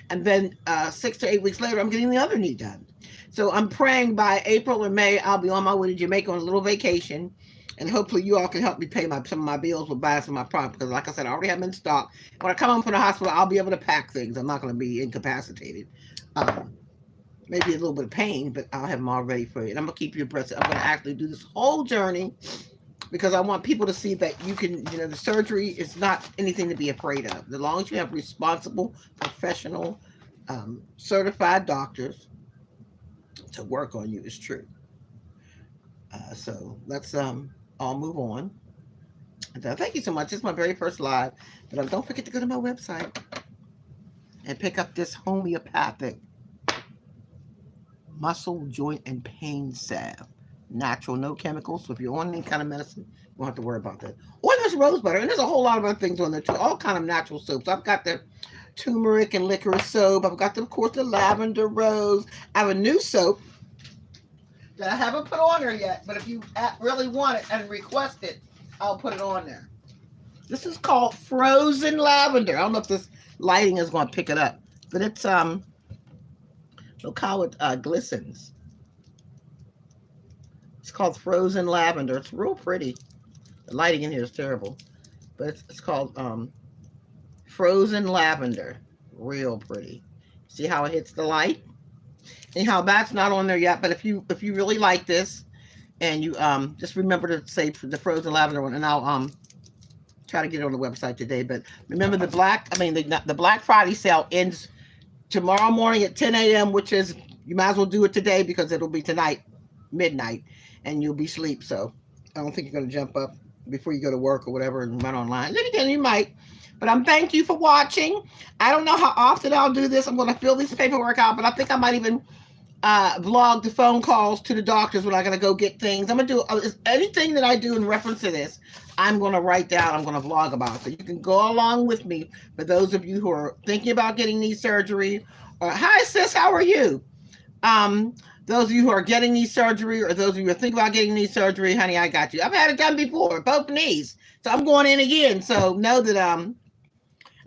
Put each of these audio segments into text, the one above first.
And then 6 to 8 weeks later, I'm getting the other knee done. So I'm praying by April or May, I'll be on my way to Jamaica on a little vacation. And hopefully you all can help me pay some of my bills with buying some of my product. Because like I said, I already have them in stock. When I come home from the hospital, I'll be able to pack things. I'm not going to be incapacitated. Um, Maybe a little bit of pain, but I'll have them all ready for you. And I'm going to keep you abreast. I'm going to actually do this whole journey because I want people to see that you can, the surgery is not anything to be afraid of. As long as you have responsible, professional, certified doctors to work on you, is true. So let's all move on. And, thank you so much. It's my very first live, but don't forget to go to my website and pick up this homeopathic muscle, joint, and pain salve. Natural, no chemicals. So if you're on any kind of medicine, you won't have to worry about that. Or there's rose butter, and there's a whole lot of other things on there too. All kind of natural soaps. I've got the turmeric and licorice soap. I've got, of course, the lavender rose. I have a new soap that I haven't put on there yet, but if you really want it and request it, I'll put it on there. This is called Frozen Lavender. I don't know if this lighting is going to pick it up, but it's look how it glistens. It's called Frozen Lavender. It's real pretty. The lighting in here is terrible, but it's called Frozen Lavender. Real pretty. See how it hits the light? Anyhow, that's not on there yet, but if you really like this, and you just remember to say the Frozen Lavender one, and I'll try to get it on the website today. But remember the Black Friday sale ends tomorrow morning at 10 a.m., which is, you might as well do it today because it'll be tonight, midnight, and you'll be asleep. So I don't think you're going to jump up before you go to work or whatever and run online. Then again, you might. But thank you for watching. I don't know how often I'll do this. I'm going to fill this paperwork out, but I think I might even vlog the phone calls to the doctors when I'm going to go get things. I'm going to do anything that I do in reference to this. I'm going to write down. I'm going to vlog about it. So you can go along with me for those of you who are thinking about getting knee surgery. Or, hi, sis, how are you? Those of you who are getting knee surgery, or those of you who are thinking about getting knee surgery, honey, I got you. I've had it done before, both knees. So I'm going in again. So know that, and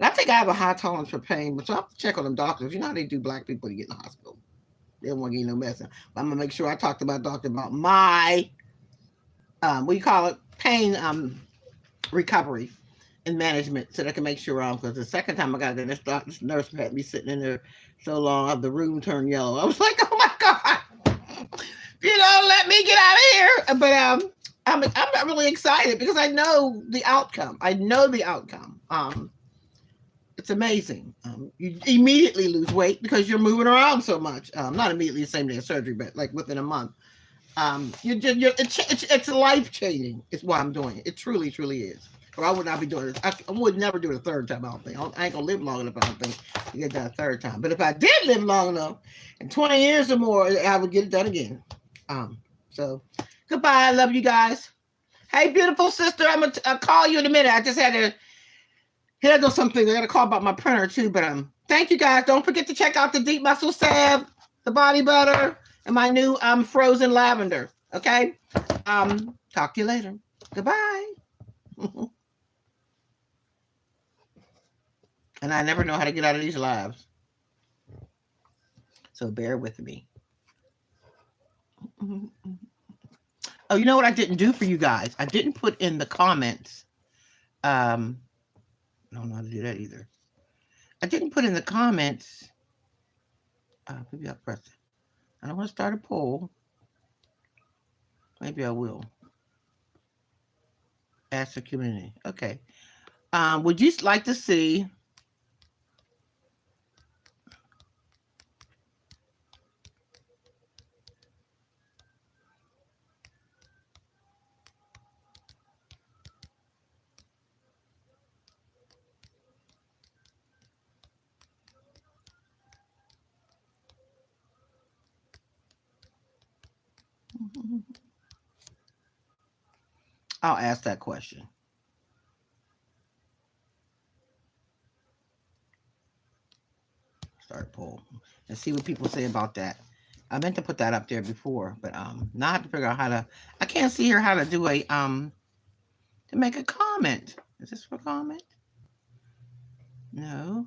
I think I have a high tolerance for pain, but so I have to check on them doctors. You know how they do black people to get in the hospital. They don't want to give you no medicine. But I'm going to make sure I talk to my doctor about my, what do you call it, pain recovery and management, so they can make sure because the second time I got there, this nurse had me sitting in there so long, the room turned yellow. I was like, oh my God, let me get out of here. But I'm not really excited because I know the outcome. It's amazing. You immediately lose weight because you're moving around so much. Not immediately the same day of surgery, but like within a month. It's life changing. Is why I'm doing it. It truly, truly is. Or I would not be doing it. I would never do it a third time. I don't think. I ain't gonna live long enough. I don't think to get done a third time. But if I did live long enough, in 20 years or more, I would get it done again. So goodbye. I love you guys. Hey, beautiful sister. I'm gonna call you in a minute. I just had to handle something. I got to call about my printer too. But thank you guys. Don't forget to check out the Deep Muscle Salve, the body butter, and my new Frozen Lavender. Okay. Talk to you later. Goodbye. And I never know how to get out of these lives, so bear with me. Oh, you know what I didn't do for you guys? I didn't put in the comments. I don't know how to do that either. I didn't put in the comments. Maybe I'll press it. I don't want to start a poll. Maybe I will. Ask the community. Okay. Would you like to see I'll ask that question. Start poll and see what people say about that. I meant to put that up there before, but now I have to figure out how to. I can't see here how to do a to make a comment. Is this for comment? No.